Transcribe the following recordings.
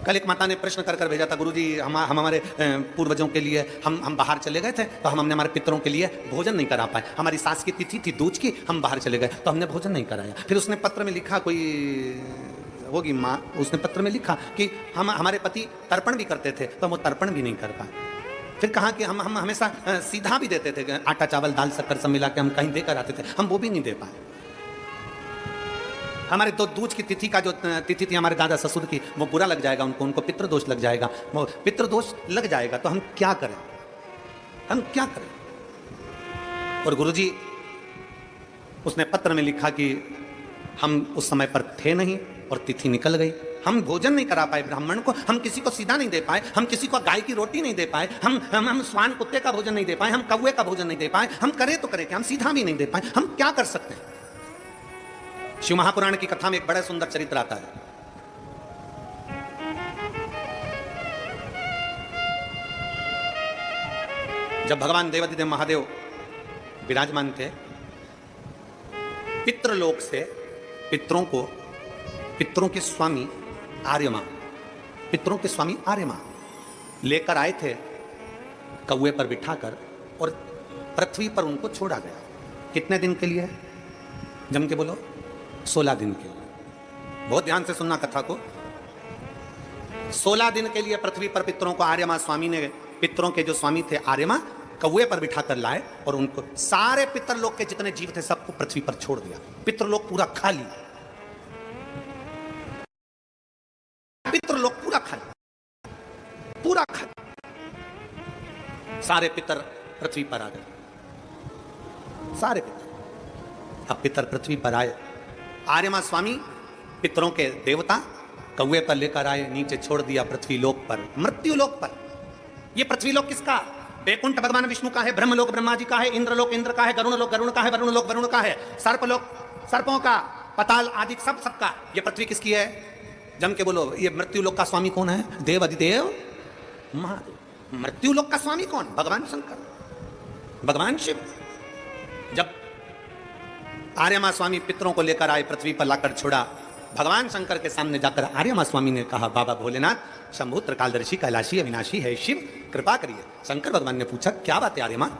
कल एक माता ने प्रश्न कर कर भेजा था, गुरुजी हम हमारे पूर्वजों के लिए हम बाहर चले गए थे तो हमने हमारे पितरों के लिए भोजन नहीं करा पाए। हमारी सास की तिथि थी दूज की, हम बाहर चले गए तो हमने भोजन नहीं कराया। फिर उसने पत्र में लिखा, कोई होगी माँ, उसने पत्र में लिखा कि हमारे पति तर्पण भी करते थे तो हम वो तर्पण भी नहीं कर पाए। फिर कहा कि हम हमेशा सीधा भी देते थे, आटा चावल दाल शक्कर सब मिला के हम कहीं देकर आते थे, हम वो भी नहीं दे पाए। हमारे दूज की तिथि का जो तिथि थी हमारे दादा ससुर की, वो बुरा लग जाएगा उनको पितृदोष लग जाएगा। वो पितृदोष लग जाएगा तो हम क्या करें, हम क्या करें। और गुरुजी उसने पत्र में लिखा कि हम उस समय पर थे नहीं और तिथि निकल गई, हम भोजन नहीं करा पाए ब्राह्मण को, हम किसी को सीधा नहीं दे पाए, हम किसी को गाय की रोटी नहीं दे पाए, हम स्वान कुत्ते का भोजन नहीं दे पाए, हम कौवे का भोजन नहीं दे पाए, हम करें तो करें क्या, हम सीधा भी नहीं दे पाए, हम क्या कर सकते हैं। शिव महापुराण की कथा में एक बड़ा सुंदर चरित्र आता है। जब भगवान देवादिदेव महादेव विराजमान थे, पितृलोक से पितरों के स्वामी आर्यमा, पितरों के स्वामी आर्यमा लेकर आए थे कौवे पर बिठाकर और पृथ्वी पर उनको छोड़ा गया। कितने दिन के लिए? जम के बोलो, 16 दिन के लिए। बहुत ध्यान से सुनना कथा को। 16 दिन के लिए पृथ्वी पर पितरों को आर्यमा स्वामी ने, पितरों के जो स्वामी थे आर्यमा, कौवे पर बिठाकर लाए और उनको सारे पितरलोक के जितने जीव थे सबको पृथ्वी पर छोड़ दिया। पितरलोक पूरा खाली, पितरलोक पूरा खाली, पूरा खाली। सारे पितर पृथ्वी पर आ गए, सारे पितर। अब पितर पृथ्वी पर आए, आर्यमा स्वामी पितरों के देवता कौवे पर लेकर आए, नीचे छोड़ दिया पृथ्वी लोक पर, मृत्यु लोक पर। यह पृथ्वी लोक किसका? वैकुंठ भगवान विष्णु का है, ब्रह्मलोक ब्रह्मा जी का है, इंद्रलोक इंद्र का है, गरुण लोक गरुण का है, वरुण लोक वरुण का है, सर्पलोक सर्पों का, पताल आदि सबका। यह पृथ्वी किसकी है? जम के बोलो, ये मृत्यु लोक का स्वामी कौन है? देव अधिदेव महादेव। मृत्यु लोक का स्वामी कौन? भगवान शंकर, भगवान शिव। जब आर्यमा स्वामी पितरों को लेकर आए, पृथ्वी पर लाकर छोड़ा, भगवान शंकर के सामने जाकर आर्यमा स्वामी ने कहा, बाबा भोलेनाथ शंभु त्रिकालदर्शी कैलाशी अविनाशी है शिव, कृपा करिए। शंकर भगवान ने पूछा, क्या बात है आर्यमा?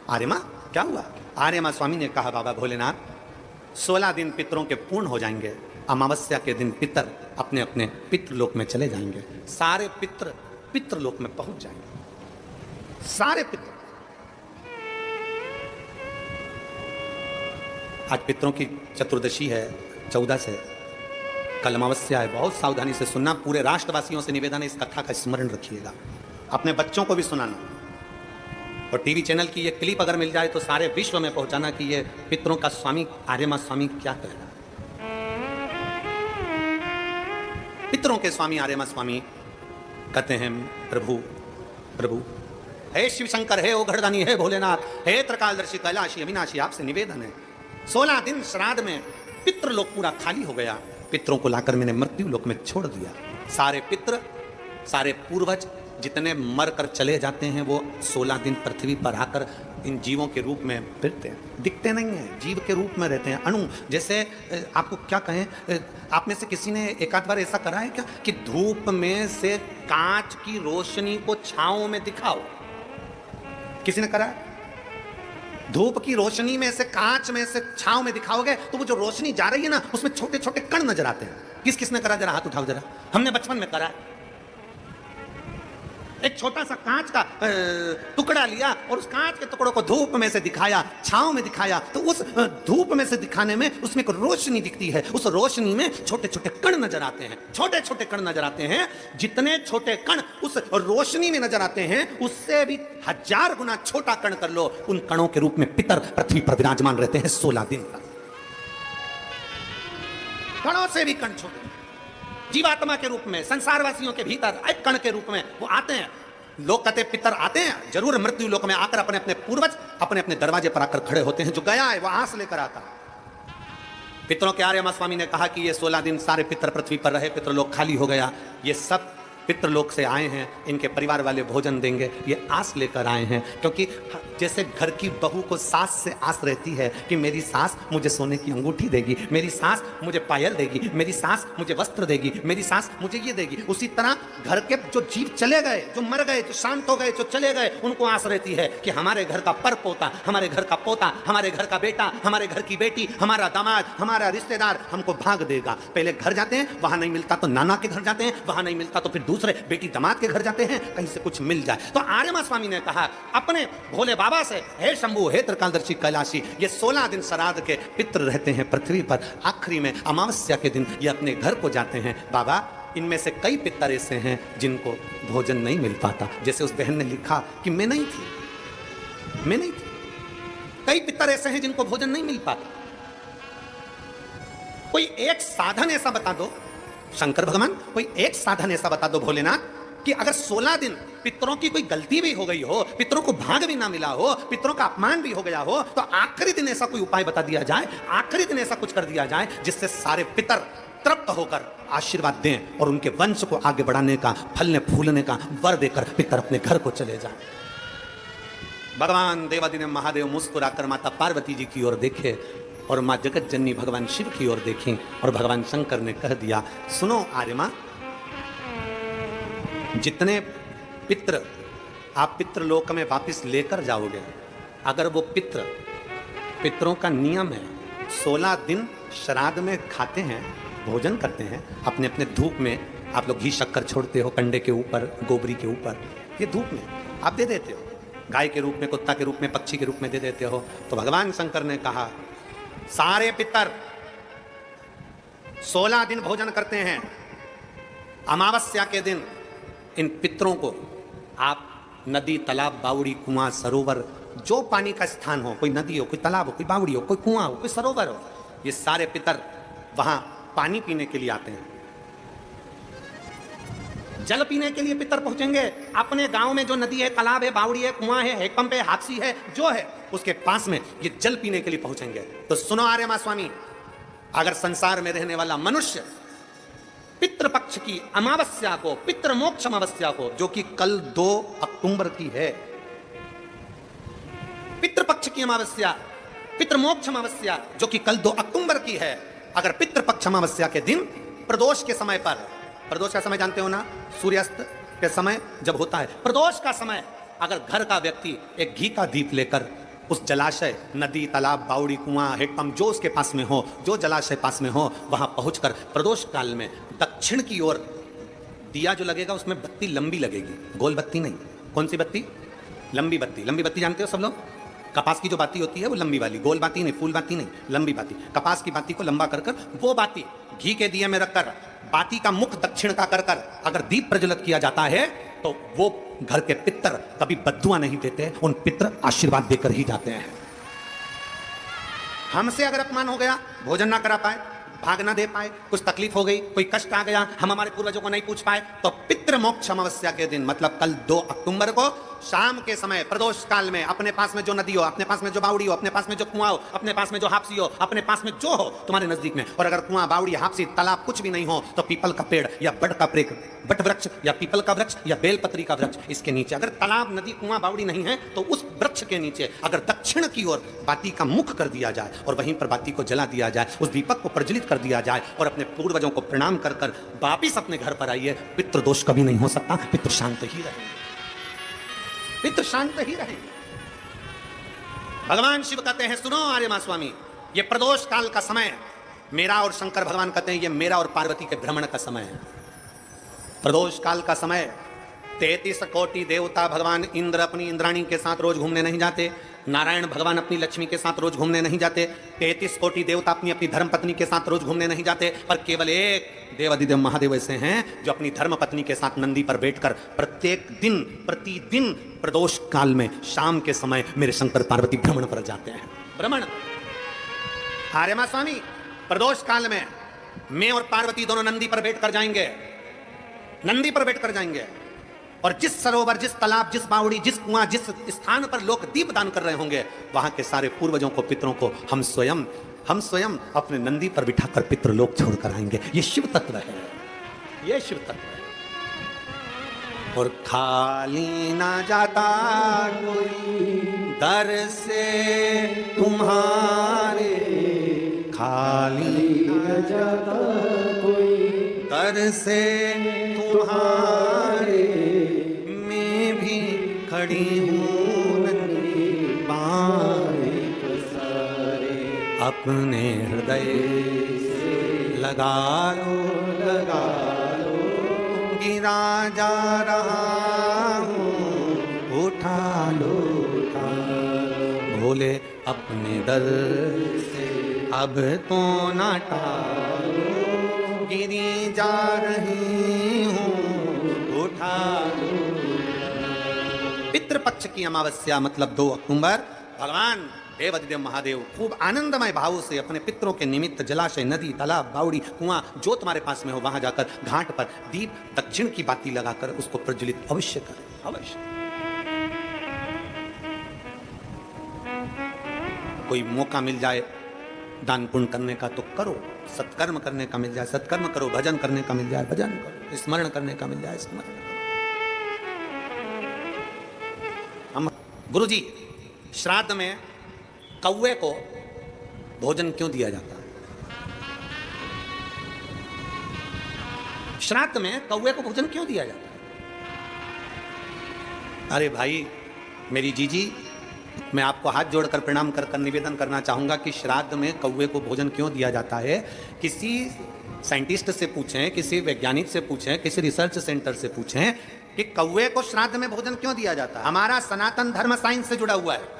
आर्यमा क्या हुआ? आर्यमा स्वामी ने कहा, बाबा भोलेनाथ 16 दिन पितरों के पूर्ण हो जाएंगे, अमावस्या के दिन पितर अपने अपने पितृलोक में चले जाएंगे, सारे पितर पितृलोक में पहुंच जाएंगे, सारे पितर। आज पितरों की चतुर्दशी है, 14 से, कल अमावस्या है। बहुत सावधानी से सुनना, पूरे राष्ट्रवासियों से निवेदन है, इस कथा का स्मरण रखिएगा, अपने बच्चों को भी सुनाना, और टीवी चैनल की ये क्लिप अगर मिल जाए तो सारे विश्व में पहुंचाना कि ये पितरों का स्वामी आर्यमा स्वामी क्या कह रहा है। पितरों के स्वामी आर्यमा स्वामी कहते हैं, प्रभु प्रभु, हे शिव शंकर, हे ओघड़दानी, हे भोलेनाथ, हे त्रिकालदर्शी कैलाशी अविनाशी, आपसे निवेदन है, 16 दिन श्राद्ध में पितृलोक पूरा खाली हो गया, पितरों को लाकर मैंने मृत्यु लोक में छोड़ दिया। सारे पितृ, सारे पूर्वज जितने मर कर चले जाते हैं वो 16 दिन पृथ्वी पर आकर इन जीवों के रूप में फिरते हैं, दिखते नहीं हैं, जीव के रूप में रहते हैं, अणु जैसे। आपको क्या कहें, आप में से किसी ने एक आध बार ऐसा करा है क्या कि धूप में से कांच की रोशनी को छांव में दिखाओ? किसी ने करा है? धूप की रोशनी में से, कांच में से छांव में दिखाओगे तो वो जो रोशनी जा रही है ना, उसमें छोटे छोटे कण नजर आते हैं। किस किसने करा? जरा हाथ उठाओ जरा। हमने बचपन में करा है। एक छोटा सा कांच का टुकड़ा लिया और उस कांच के टुकड़ों को धूप में से दिखाया, छांव में दिखाया, तो उस धूप में से दिखाने में उसमें एक रोशनी दिखती है, उस रोशनी में छोटे छोटे कण नजर आते हैं, छोटे छोटे कण नजर आते हैं। जितने छोटे कण उस रोशनी में नजर आते हैं, उससे भी 1000 गुना छोटा कण कर लो, उन कणों के रूप में पितर पृथ्वी पर विराजमान रहते हैं 16 दिन तक। कणों से भी कण छोटे, जीवात्मा के रूप में, संसारवासियों के भीतर एक कण के रूप में वो आते हैं। लोग कहते पितर आते हैं जरूर, मृत्यु लोक में आकर अपने अपने पूर्वज अपने अपने दरवाजे पर आकर खड़े होते हैं। जो गया है वो आंस लेकर आता है। पितरों के आर्यमा स्वामी ने कहा कि ये 16 दिन सारे पितर पृथ्वी पर रहे, पितरलोक खाली हो गया। ये सब पितृलोक से आए हैं, इनके परिवार वाले भोजन देंगे, ये आस लेकर आए हैं। क्योंकि जैसे घर की बहू को सास से आस रहती है कि मेरी सास मुझे सोने की अंगूठी देगी, मेरी सास मुझे पायल देगी, मेरी सास मुझे वस्त्र देगी, मेरी सास मुझे ये देगी, उसी तरह घर के जो जीव चले गए, जो मर गए, जो शांत हो गए, जो चले गए, उनको आस रहती है कि हमारे घर का पर पोता, हमारे घर का पोता, हमारे घर का बेटा, हमारे घर की बेटी, हमारा दामाद, हमारा रिश्तेदार हमको भाग देगा। पहले घर जाते हैं, वहां नहीं मिलता तो नाना के घर जाते हैं, वहां नहीं मिलता तो फिर दूसरे बेटी दामाद के घर जाते हैं, कहीं से कुछ मिल जाए। तो आर्यमा स्वामी ने कहा अपने भोले बाबा से, हे शंभु, हे त्रिकालदर्शी कैलाशी, ये 16 दिन श्राद्ध के पितृ रहते हैं पृथ्वी पर, आखिरी में अमावस्या के दिन ये अपने घर को जाते हैं। बाबा, इनमें से कई पितर ऐसे हैं जिनको भोजन नहीं मिल पाता। जैसे उस बहन ने लिखा कि मैं नहीं थी। कई पितर ऐसे हैं जिनको भोजन नहीं मिल पाता। कोई एक साधन ऐसा बता दो शंकर भगवान, कोई एक साधन ऐसा बता दो भोलेनाथ कि अगर 16 दिन पितरों की कोई गलती भी हो गई हो, पितरों को भाग भी ना मिला हो, पितरों का अपमान भी हो गया हो, तो आखिरी दिन ऐसा कोई उपाय बता दिया जाए, आखिरी दिन ऐसा कुछ कर दिया जाए जिससे सारे पितर तृप्त होकर आशीर्वाद दें और उनके वंश को आगे बढ़ाने का, फलने फूलने का वर देकर पितर अपने घर को चले जाए। भगवान देवादिदेव महादेव मुस्कुराकर माता पार्वती जी की ओर देखे और मां जगत जननी भगवान शिव की ओर देखी और भगवान शंकर ने कह दिया, सुनो आर्यमा, जितने पितृ आप पितृलोक में वापस लेकर जाओगे, अगर वो पितरों का नियम है 16 दिन श्राद्ध में खाते हैं, भोजन करते हैं, अपने अपने धूप में आप लोग घी शक्कर छोड़ते हो, कंडे के ऊपर, गोबरी के ऊपर, ये धूप में आप दे देते हो, गाय के रूप में, कुत्ता के रूप में, पक्षी के रूप में दे देते हो। तो भगवान शंकर ने कहा, सारे पितर 16 दिन भोजन करते हैं, अमावस्या के दिन इन पितरों को आप नदी, तालाब, बावड़ी, कुआं, सरोवर, जो पानी का स्थान हो, कोई नदी हो, कोई तालाब हो, कोई बावड़ी हो, कोई कुआं हो, कोई सरोवर हो, ये सारे पितर वहां पानी पीने के लिए आते हैं। जल पीने के लिए पितर पहुंचेंगे। अपने गांव में जो नदी है, तालाब है, बावड़ी है, कुआं है, हैंडपंप है, हाथसी है, जो है उसके पास में ये जल पीने के लिए पहुंचेंगे। तो सुनो आर्यमा स्वामी, अगर संसार में रहने वाला मनुष्य पितृपक्ष की अमावस्या को, पितृमोक्ष अमावस्या को, जो कि कल 2 अक्टूबर की है, पितृपक्ष की अमावस्या, पितृमोक्ष अमावस्या जो कि कल 2 अक्टूबर की है, अगर पितृपक्ष अमावस्या के दिन प्रदोष के समय पर, प्रदोष का समय जानते हो ना, सूर्यास्त के समय जब होता है प्रदोष का समय, अगर घर का व्यक्ति एक घी का दीप लेकर उस जलाशय, नदी, तालाब, बावड़ी, कुआं, हैंडपंप जो उसके पास में हो, जो जलाशय पास में हो, वहां पहुंचकर प्रदोष काल में दक्षिण की ओर दिया जो लगेगा उसमें बत्ती लंबी लगेगी, गोल बत्ती नहीं। कौन सी बत्ती? लंबी बत्ती। लंबी बत्ती जानते हो सब लोग? कपास की जो बाती होती है वो लंबी वाली, गोल बाती नहीं, फूल बाती नहीं, लंबी बाती। कपास की बाती को लंबा कर कर वो बाती घी के दिए में रखकर बाती का मुख दक्षिण का कर कर अगर दीप प्रज्वलित किया जाता है तो वो घर के पितर कभी बद्दुआ नहीं देते, उन पितर आशीर्वाद देकर ही जाते हैं। हमसे अगर अपमान हो गया, भोजन ना करा पाए, भाग ना दे पाए, कुछ तकलीफ हो गई, कोई कष्ट आ गया, हम हमारे पूर्वजों को नहीं पूछ पाए, तो पितृमोक्ष अमावस्या के दिन मतलब कल 2 अक्टूबर को शाम के समय प्रदोष काल में अपने पास में जो नदी हो, अपने पास में जो बावड़ी हो, अपने पास में जो कुआं हो, अपने पास में जो हापसी हो, अपने पास में जो हो तुम्हारे नजदीक में, और अगर कुआं, बावड़ी, हापसी, तालाब कुछ भी नहीं हो तो पीपल का पेड़ या बट वृक्ष या पीपल का वृक्ष या बेलपत्री का वृक्ष, इसके नीचे, अगर तालाब, नदी, कुआं, बावड़ी नहीं है तो उस वृक्ष के नीचे अगर दक्षिण की ओर बाती का मुख कर दिया जाए और वहीं पर बाती को जला दिया जाए, उस दीपक को प्रज्वलित कर दिया जाए और अपने पूर्वजों को प्रणाम कर कर वापिस अपने घर पर आइए, पितृदोष कभी नहीं हो सकता, पितृ शांत ही रहेंगे, पितृ शांत ही रहेंगे। भगवान शिव कहते हैं, सुनो आर्यमा स्वामी, ये प्रदोष काल का समय मेरा, और शंकर भगवान कहते हैं ये मेरा और पार्वती के भ्रमण का समय है। प्रदोष काल का समय 33 कोटि देवता, भगवान इंद्र अपनी इंद्राणी के साथ रोज घूमने नहीं जाते, नारायण भगवान अपनी लक्ष्मी के साथ रोज घूमने नहीं जाते, 33 कोटि देवता अपनी अपनी धर्मपत्नी के साथ रोज घूमने नहीं जाते, पर केवल एक देवादिदेव महादेव ऐसे हैं जो अपनी धर्मपत्नी के साथ नंदी पर बैठकर प्रत्येक दिन, प्रतिदिन प्रदोष काल में शाम के समय मेरे शंकर पार्वती भ्रमण पर जाते हैं। भ्रमण आर्यमा स्वामी, प्रदोष काल में मैं और पार्वती दोनों नंदी पर बैठकर जाएंगे, नंदी पर बैठकर जाएंगे, और जिस सरोवर, जिस तालाब, जिस बावड़ी, जिस कुआं, जिस स्थान पर लोग दीप दान कर रहे होंगे, वहां के सारे पूर्वजों को, पितरों को हम स्वयं अपने नंदी पर बिठाकर पितृलोक छोड़कर आएंगे। ये शिव तत्व है, ये शिव तत्व है। और खाली ना जाता कोई दर से तुम्हारे, खाली ना जाता कोई दर से तुम्हारे, मैं भी खड़ी हूँ नन्ही बाहें पसारे, अपने हृदय से लगा लो, लगा लो, गिरा जा रहा हूँ, उठा लो, उठा लो, भोले अपने दर से अब तो ना टालो, गिरी जा रही हूँ, उठा लो। पितृपक्ष की अमावस्या मतलब 2 अक्टूबर, भगवान देवाधिदेव महादेव खूब आनंदमय भाव से अपने पितरों के निमित्त जलाशय, नदी, तालाब, बावड़ी, कुआं जो तुम्हारे पास में हो वहां जाकर घाट पर दीप दक्षिण की बाती लगाकर उसको प्रज्वलित अवश्य करें, अवश्य। कोई मौका मिल जाए दान पुण्य करने का तो करो, सत्कर्म करने का मिल जाए सत्कर्म करो, भजन करने का मिल जाए भजन करो, स्मरण करने का मिल जाए स्मरण करो। हम गुरुजी, श्राद्ध में कौवे को भोजन क्यों दिया जाता है? श्राद्ध में कौवे को भोजन क्यों दिया जाता है? अरे भाई मेरी जीजी, मैं आपको हाथ जोड़कर प्रणाम कर निवेदन करना चाहूंगा कि श्राद्ध में कौवे को भोजन क्यों दिया जाता है। किसी साइंटिस्ट से पूछें, किसी वैज्ञानिक से पूछें, किसी रिसर्च सेंटर से पूछें कि कौवे को श्राद्ध में भोजन क्यों दिया जाता है। हमारा सनातन धर्म साइंस से जुड़ा हुआ है।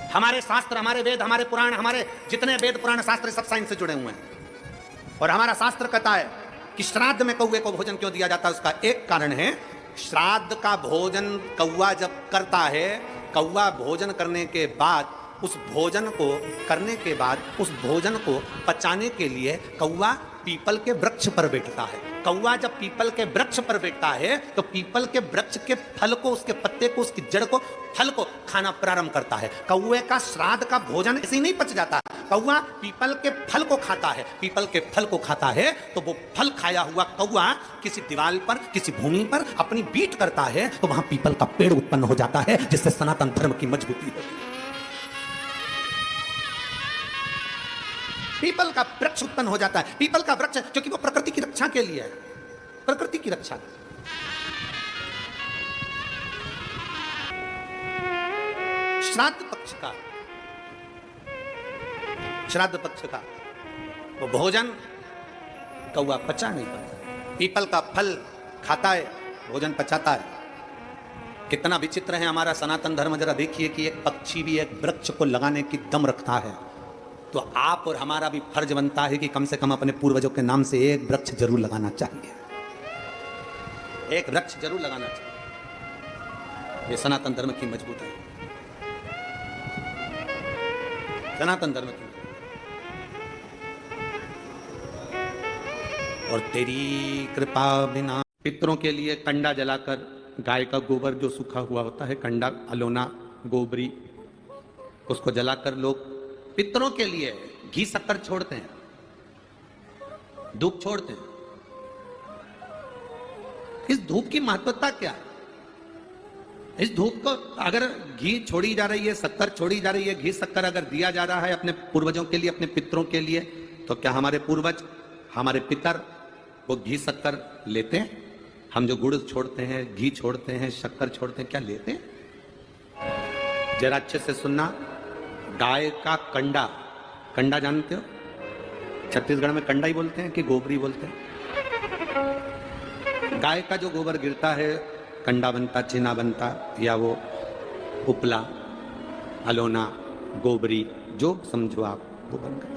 हमारे शास्त्र, हमारे वेद, हमारे पुराण, हमारे जितने वेद पुराण शास्त्र सब साइंस से जुड़े हुए हैं। और हमारा शास्त्र कहता है कि श्राद्ध में कौवे को भोजन क्यों दिया जाता है। उसका एक कारण है, श्राद्ध का भोजन कौवा जब करता है, कौवा भोजन करने के बाद उस भोजन को करने के बाद उस भोजन को पचाने के लिए कौवा पीपल के वृक्ष पर बैठता है। कौवा जब पीपल के वृक्ष पर बैठता है तो पीपल के वृक्ष के फल को, उसके पत्ते को, उसकी जड़ को, फल को खाना प्रारंभ करता है। कौवे का श्राद्ध का भोजन ऐसे ही नहीं पच जाता। कौवा पीपल के फल को खाता है। पीपल के फल को खाता है तो वो फल खाया हुआ कौवा किसी दीवार पर, किसी भूमि पर अपनी बीट करता है तो वहां पीपल का पेड़ उत्पन्न हो जाता है, जिससे सनातन धर्म की मजबूती होती है। पीपल का वृक्ष उत्पन्न हो जाता है। पीपल का वृक्ष क्योंकि वो प्रकृति की रक्षा के लिए है, प्रकृति की रक्षा। श्राद्ध पक्ष का, श्राद्ध पक्ष का वो भोजन कौवा पचा नहीं पाता। पीपल का फल खाता है, भोजन पचाता है। कितना विचित्र है हमारा सनातन धर्म। जरा देखिए कि एक पक्षी भी एक वृक्ष को लगाने की दम रखता है, तो आप और हमारा भी फर्ज बनता है कि कम से कम अपने पूर्वजों के नाम से एक वृक्ष जरूर लगाना चाहिए। एक वृक्ष जरूर लगाना चाहिए। ये सनातन धर्म की मजबूती है, सनातन धर्म की। और तेरी कृपा बिना पितरों के लिए कंडा जलाकर, गाय का गोबर जो सूखा हुआ होता है, कंडा, अलोना, गोबरी, उसको जलाकर लोग पितरों के लिए घी शक्कर छोड़ते हैं, धूप छोड़ते हैं। इस धूप की महत्वता क्या है? इस धूप को अगर घी छोड़ी जा रही है, शक्कर छोड़ी जा रही है, घी शक्कर अगर दिया जा रहा है अपने पूर्वजों के लिए, अपने पितरों के लिए, तो क्या हमारे पूर्वज, हमारे पितर वो घी शक्कर लेते हैं? हम जो गुड़ छोड़ते हैं, घी छोड़ते हैं, शक्कर छोड़ते हैं, क्या लेते हैं? जरा अच्छे से सुनना। गाय का कंडा, कंडा जानते हो? छत्तीसगढ़ में कंडा ही बोलते हैं कि गोबरी बोलते हैं? गाय का जो गोबर गिरता है, कंडा बनता, चीना बनता, या वो उपला, अलोना, गोबरी, जो समझो आप, वो बन गया।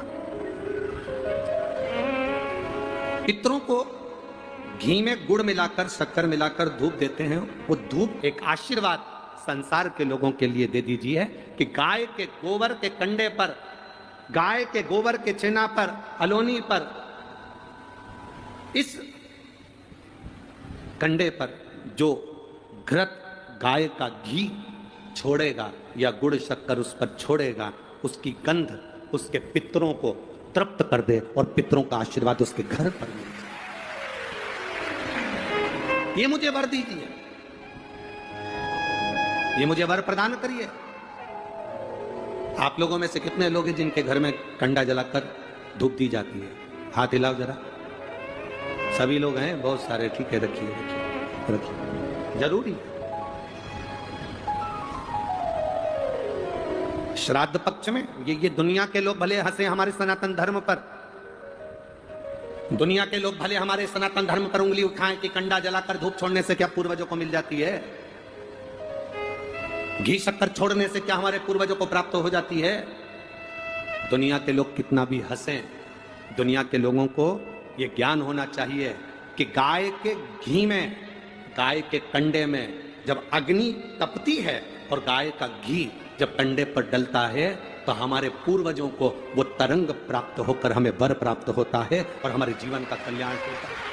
पितरों को घी में गुड़ मिलाकर, शक्कर मिलाकर धूप देते हैं। वो धूप एक आशीर्वाद संसार के लोगों के लिए दे दीजिए कि गाय के गोबर के कंडे पर, गाय के गोबर के चेना पर, अलोनी पर, इस कंडे पर जो घृत गाय का घी छोड़ेगा या गुड़ शक्कर उस पर छोड़ेगा, उसकी गंध उसके पितरों को तृप्त कर दे और पितरों का आशीर्वाद उसके घर पर मिले। ये मुझे वर दीजिए, ये मुझे वर प्रदान करिए। आप लोगों में से कितने लोग हैं जिनके घर में कंडा जलाकर धूप दी जाती है? हाथ हिलाओ जरा। सभी लोग हैं, बहुत सारे। ठीक है, रखिए रखिए रखिए, जरूरी है। श्राद्ध पक्ष में ये दुनिया के लोग भले हंसे हमारे सनातन धर्म पर, दुनिया के लोग भले हमारे सनातन धर्म पर उंगली उठाएं कि कंडा जलाकर धूप छोड़ने से क्या पूर्वजों को मिल जाती है, घी शक्कर छोड़ने से क्या हमारे पूर्वजों को प्राप्त हो जाती है। दुनिया के लोग कितना भी हंसें, दुनिया के लोगों को यह ज्ञान होना चाहिए कि गाय के घी में, गाय के कंडे में जब अग्नि तपती है और गाय का घी जब कंडे पर डलता है तो हमारे पूर्वजों को वो तरंग प्राप्त होकर हमें वर प्राप्त होता है और हमारे जीवन का कल्याण होता है।